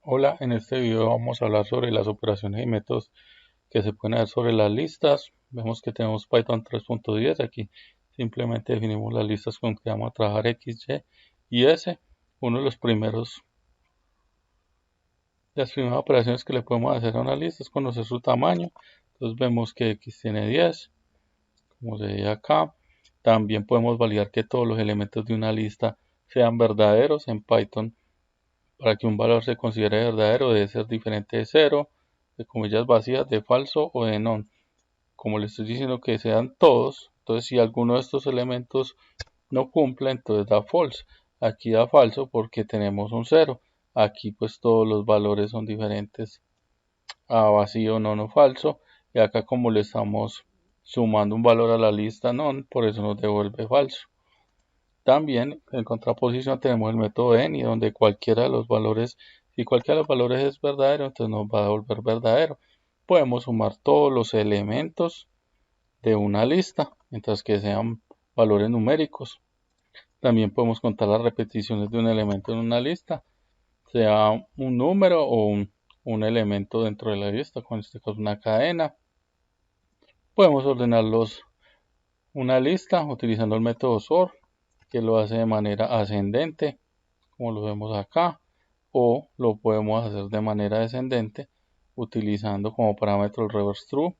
Hola, en este video vamos a hablar sobre las operaciones y métodos que se pueden hacer sobre las listas. Vemos que tenemos Python 3.10. Aquí simplemente definimos las listas con que vamos a trabajar X, Y y S. Uno de las primeras operaciones que le podemos hacer a una lista es conocer su tamaño. Entonces vemos que X tiene 10, como se ve acá. También podemos validar que todos los elementos de una lista sean verdaderos en Python. Para que un valor se considere verdadero debe ser diferente de cero, de comillas vacías, de falso o de none. Como le estoy diciendo que sean todos, entonces si alguno de estos elementos no cumple, entonces da false. Aquí da falso porque tenemos un cero. Aquí pues todos los valores son diferentes a vacío, none o falso. Y acá como le estamos sumando un valor a la lista none, por eso nos devuelve falso. También en contraposición tenemos el método any, donde cualquiera de los valores, si cualquiera de los valores es verdadero, entonces nos va a devolver verdadero. Podemos sumar todos los elementos de una lista, mientras que sean valores numéricos. También podemos contar las repeticiones de un elemento en una lista, sea un número o un elemento dentro de la lista, con este caso una cadena. Podemos ordenarlos una lista utilizando el método sort, que lo hace de manera ascendente, como lo vemos acá, o lo podemos hacer de manera descendente utilizando como parámetro el reverse true.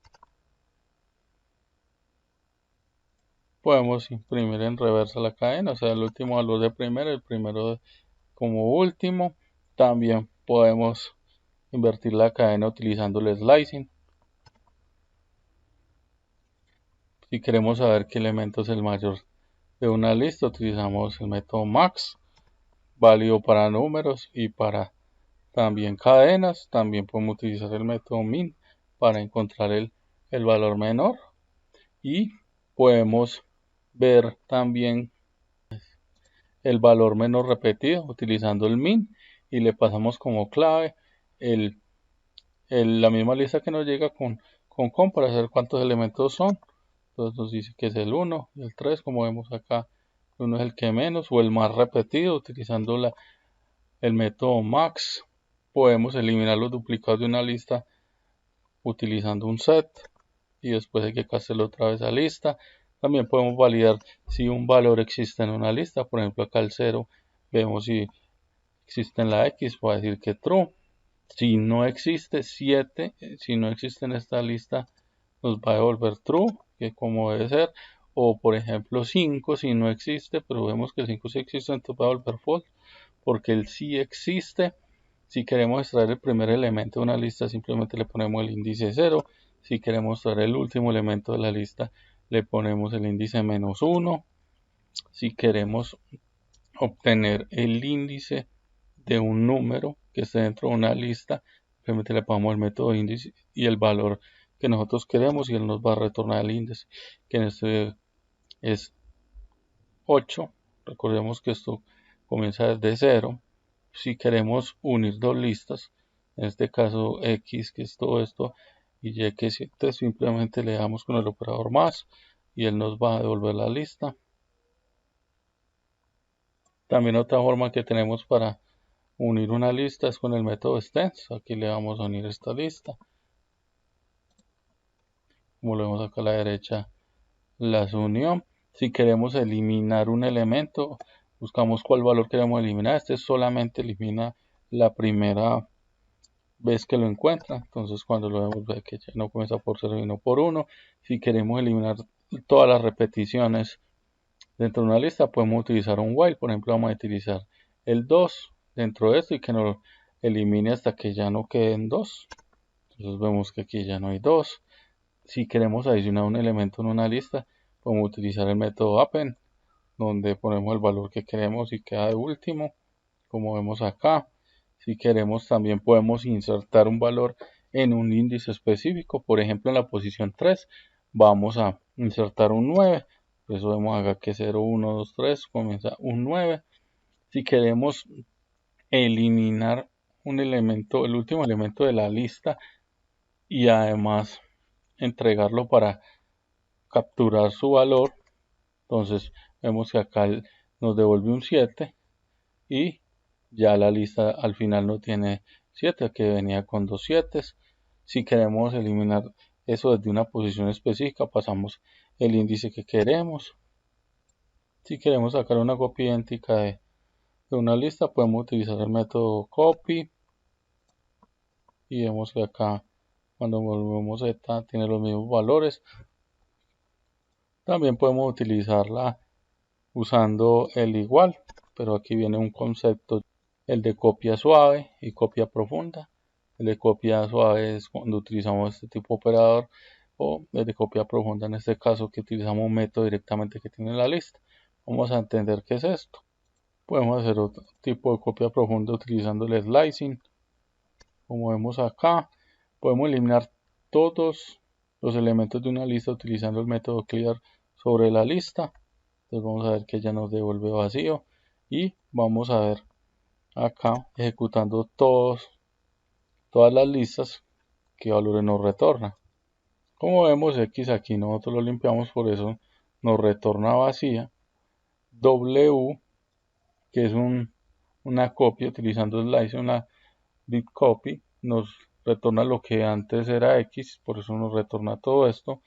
Podemos imprimir en reversa la cadena, o sea, el último valor de primero, el primero como último. También podemos invertir la cadena utilizando el slicing. Si queremos saber qué elemento es el mayor de una lista, utilizamos el método max, válido para números y para también cadenas. También podemos utilizar el método min para encontrar el valor menor. Y podemos ver también el valor menor repetido utilizando el min. Y le pasamos como clave la misma lista que nos llega con para saber cuántos elementos son. Entonces nos dice que es el 1 y el 3, como vemos acá. El 1 es el que menos o el más repetido utilizando el método max. Podemos eliminar los duplicados de una lista utilizando un set y después hay que casarlo otra vez a lista. También podemos validar si un valor existe en una lista. Por ejemplo, acá el 0 vemos si existe en la X, va a decir que true. Si no existe 7, si no existe en esta lista, nos va a devolver true, que como debe ser. O por ejemplo 5, si no existe, pero vemos que el 5 sí existe, entonces va a devolver false, porque el sí existe. Si queremos extraer el primer elemento de una lista, simplemente le ponemos el índice 0. Si queremos extraer el último elemento de la lista, le ponemos el índice -1. Si queremos obtener el índice de un número que esté dentro de una lista, simplemente le ponemos el método índice y el valor que nosotros queremos y él nos va a retornar el índice, que en este es 8. Recordemos que esto comienza desde 0. Si queremos unir dos listas, en este caso X, que es todo esto, y Y, que es 7, simplemente le damos con el operador más y él nos va a devolver la lista. También otra forma que tenemos para unir una lista es con el método extends. Aquí le vamos a unir esta lista. Como lo vemos acá a la derecha, las unió. Si queremos eliminar un elemento, buscamos cuál valor queremos eliminar. Este solamente elimina la primera vez que lo encuentra. Entonces cuando lo vemos ve que ya no comienza por 0 sino por 1. Si queremos eliminar todas las repeticiones dentro de una lista, podemos utilizar un while. Por ejemplo, vamos a utilizar el 2 dentro de esto y que nos elimine hasta que ya no queden 2. Entonces vemos que aquí ya no hay 2. Si queremos adicionar un elemento en una lista, podemos utilizar el método append, donde ponemos el valor que queremos y queda de último, como vemos acá. Si queremos, también podemos insertar un valor en un índice específico. Por ejemplo, en la posición 3 vamos a insertar un 9. Por eso vemos acá que 0, 1, 2, 3 comienza un 9. Si queremos eliminar un elemento, el último elemento de la lista, y además entregarlo para capturar su valor, entonces vemos que acá nos devuelve un 7 y ya la lista al final no tiene 7 que venía con 2 7. Si queremos eliminar eso desde una posición específica, pasamos el índice que queremos. Si queremos sacar una copia idéntica de una lista, podemos utilizar el método copy y vemos que acá cuando volvemos Z tiene los mismos valores. También podemos utilizarla usando el igual, pero aquí viene un concepto, el de copia suave y copia profunda. El de copia suave es cuando utilizamos este tipo de operador, o el de copia profunda en este caso que utilizamos un método directamente que tiene la lista. Vamos a entender qué es esto. Podemos hacer otro tipo de copia profunda utilizando el slicing. Como vemos acá, podemos eliminar todos los elementos de una lista utilizando el método clear sobre la lista. Entonces vamos a ver que ya nos devuelve vacío y vamos a ver acá ejecutando todas las listas qué valores nos retorna. Como vemos X aquí nosotros lo limpiamos, por eso nos retorna vacía. W, que es una copia utilizando slice, una bit copy, nos retorna lo que antes era X, por eso nos retorna todo esto,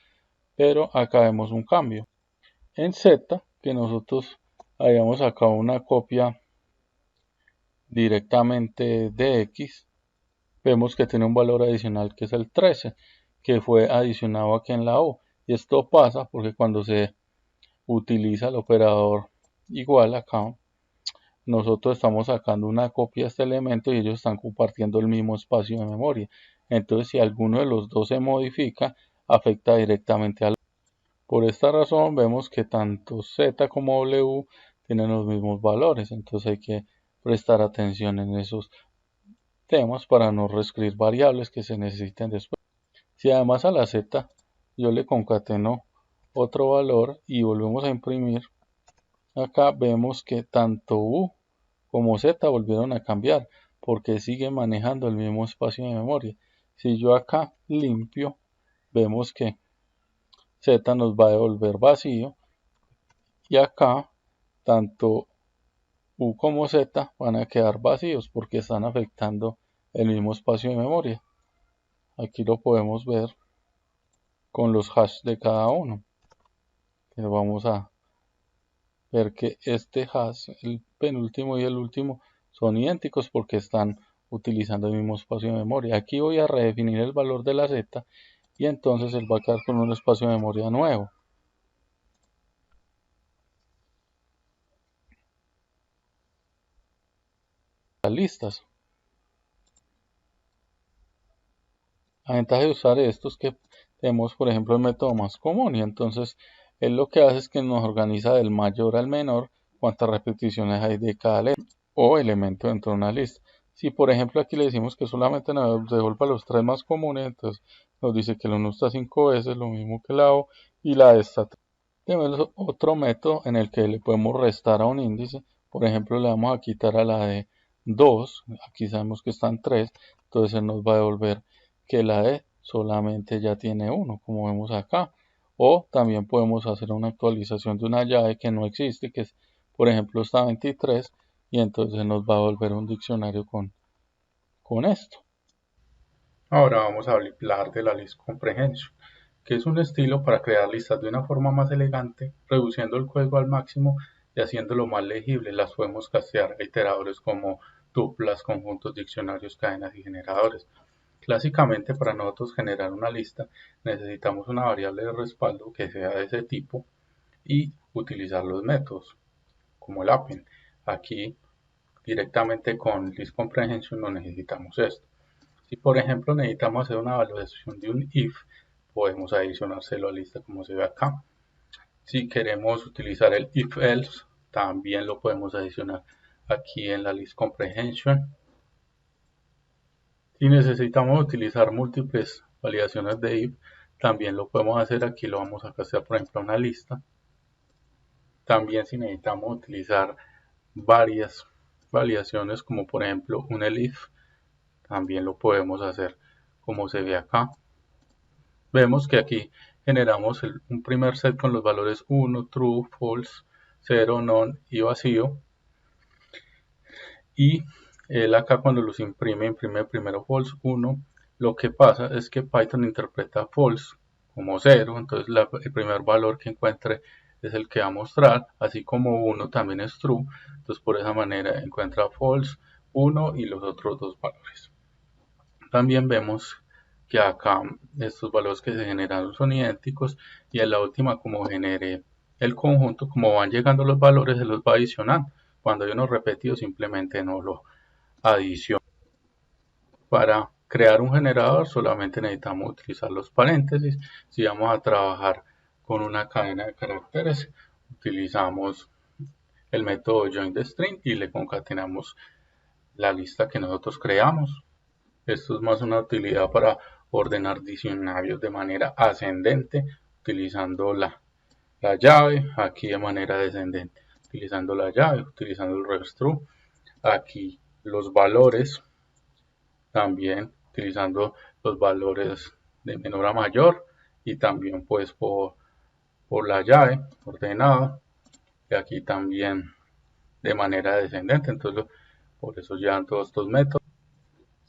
pero acá vemos un cambio. En Z, que nosotros habíamos sacado una copia directamente de X, vemos que tiene un valor adicional que es el 13, que fue adicionado aquí en la O. Y esto pasa porque cuando se utiliza el operador igual acá, nosotros estamos sacando una copia de este elemento y ellos están compartiendo el mismo espacio de memoria. Entonces, si alguno de los dos se modifica, afecta directamente al. Por esta razón, vemos que tanto Z como W tienen los mismos valores. Entonces, hay que prestar atención en esos temas para no reescribir variables que se necesiten después. Si además a la Z yo le concateno otro valor y volvemos a imprimir, acá vemos que tanto U como Z volvieron a cambiar porque sigue manejando el mismo espacio de memoria. Si yo acá limpio, vemos que Z nos va a devolver vacío y acá tanto U como Z van a quedar vacíos porque están afectando el mismo espacio de memoria. Aquí lo podemos ver con los hash de cada uno. Pero vamos a ver que este hash, el penúltimo y el último, son idénticos porque están utilizando el mismo espacio de memoria. Aquí voy a redefinir el valor de la Z y entonces él va a quedar con un espacio de memoria nuevo. Las listas. La ventaja de usar esto es que tenemos, por ejemplo, el método más común y entonces él lo que hace es que nos organiza del mayor al menor cuántas repeticiones hay de cada letra o elemento dentro de una lista. Si por ejemplo aquí le decimos que solamente nos devuelva los tres más comunes, entonces nos dice que el 1 está 5 veces, lo mismo que la O, y la E está 3. Tenemos otro método en el que le podemos restar a un índice. Por ejemplo, le vamos a quitar a la de 2, aquí sabemos que están 3, entonces él nos va a devolver que la E solamente ya tiene 1, como vemos acá. O también podemos hacer una actualización de una llave que no existe, que es, por ejemplo, está 23, y entonces nos va a volver un diccionario con esto. Ahora vamos a hablar de la list comprehension, que es un estilo para crear listas de una forma más elegante, reduciendo el código al máximo y haciéndolo más legible. Las podemos castear a iteradores como tuplas, conjuntos, diccionarios, cadenas y generadores. Clásicamente, para nosotros generar una lista, necesitamos una variable de respaldo que sea de ese tipo y utilizar los métodos, como el append. Aquí, directamente con list comprehension, no necesitamos esto. Si por ejemplo necesitamos hacer una evaluación de un if, podemos adicionárselo a la lista como se ve acá. Si queremos utilizar el if else, también lo podemos adicionar aquí en la list comprehension. Si necesitamos utilizar múltiples validaciones de if, también lo podemos hacer. Aquí lo vamos a hacer, por ejemplo, a una lista. También si necesitamos utilizar varias validaciones, como por ejemplo un elif, también lo podemos hacer como se ve acá. Vemos que aquí generamos un primer set con los valores 1, true, false, 0, none y vacío. Y Él acá cuando los imprime primero false 1. Lo que pasa es que Python interpreta false como 0, entonces el primer valor que encuentre es el que va a mostrar, así como 1 también es true, entonces por esa manera encuentra false 1 y los otros dos valores. También vemos que acá estos valores que se generaron son idénticos y en la última, como genere el conjunto, como van llegando los valores, se los va adicionando. Cuando hay uno repetido simplemente no lo adiciona. Para crear un generador solamente necesitamos utilizar los paréntesis. Si vamos a trabajar con una cadena de caracteres, utilizamos el método join_string y le concatenamos la lista que nosotros creamos. Esto es más una utilidad para ordenar diccionarios de manera ascendente, utilizando la llave, aquí de manera descendente, utilizando la llave, utilizando el reverse true, aquí los valores, también utilizando los valores de menor a mayor y también pues por la llave ordenada, y aquí también de manera descendente, entonces por eso llevan todos estos métodos.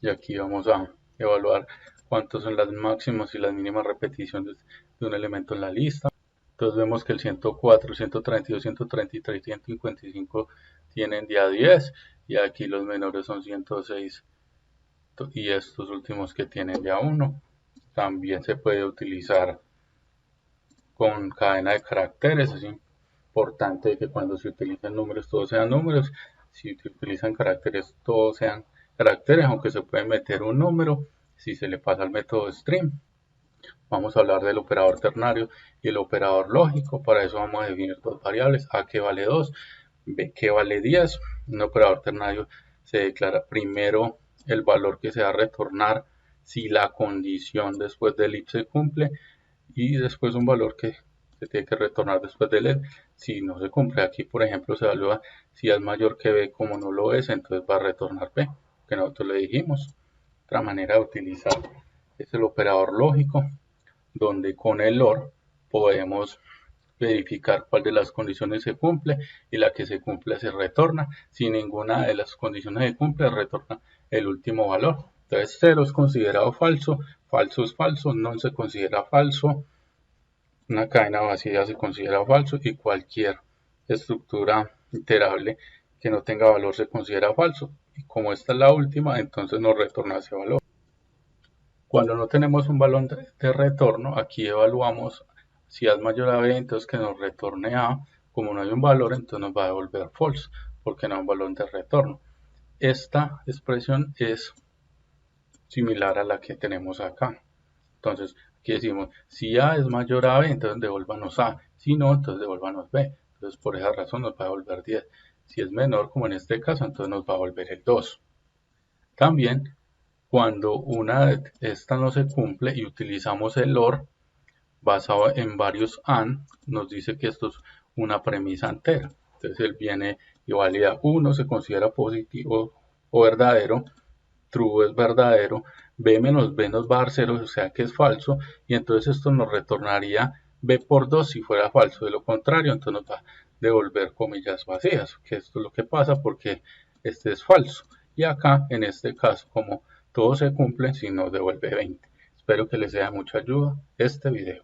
Y aquí vamos a evaluar cuántos son las máximas y las mínimas repeticiones de un elemento en la lista. Entonces vemos que el 104, 132, 133, 155 tienen día 10 y aquí los menores son 106 y estos últimos que tienen día 1. También se puede utilizar con cadena de caracteres. Es importante que cuando se utilizan números todos sean números, si se utilizan caracteres todos sean caracteres, aunque se puede meter un número si se le pasa al método string. Vamos a hablar del operador ternario y el operador lógico. Para eso vamos a definir dos variables, a que vale 2, b que vale 10. Un operador ternario se declara primero el valor que se va a retornar si la condición después del if se cumple, y después un valor que se tiene que retornar después del if si no se cumple. Aquí por ejemplo se evalúa si es mayor que b, como no lo es, entonces va a retornar b, que nosotros le dijimos. Otra manera de utilizar es el operador lógico, donde con el OR podemos verificar cuál de las condiciones se cumple y la que se cumple se retorna. Si ninguna de las condiciones se cumple, retorna el último valor. Entonces 0 es considerado falso, falso es falso, no se considera falso, una cadena vacía se considera falso y cualquier estructura iterable que no tenga valor se considera falso. Y como esta es la última, entonces nos retorna ese valor. Cuando no tenemos un valor de retorno, aquí evaluamos si A es mayor a B, entonces que nos retorne A. Como no hay un valor, entonces nos va a devolver false, porque no hay un valor de retorno. Esta expresión es similar a la que tenemos acá. Entonces, aquí decimos, si A es mayor a B, entonces devuélvanos A. Si no, entonces devuélvanos B. Entonces, por esa razón nos va a devolver 10. Si es menor, como en este caso, entonces nos va a devolver el 2. También, cuando una de estas no se cumple y utilizamos el OR basado en varios AND, nos dice que esto es una premisa entera. Entonces él viene y valida 1, se considera positivo o verdadero, true es verdadero, b menos b nos va a dar 0, o sea que es falso, y entonces esto nos retornaría b por 2 si fuera falso. De lo contrario, entonces nos va a devolver comillas vacías, que esto es lo que pasa porque este es falso. Y acá, en este caso, como todo se cumple, si nos devuelve 20. Espero que les sea de mucha ayuda este video.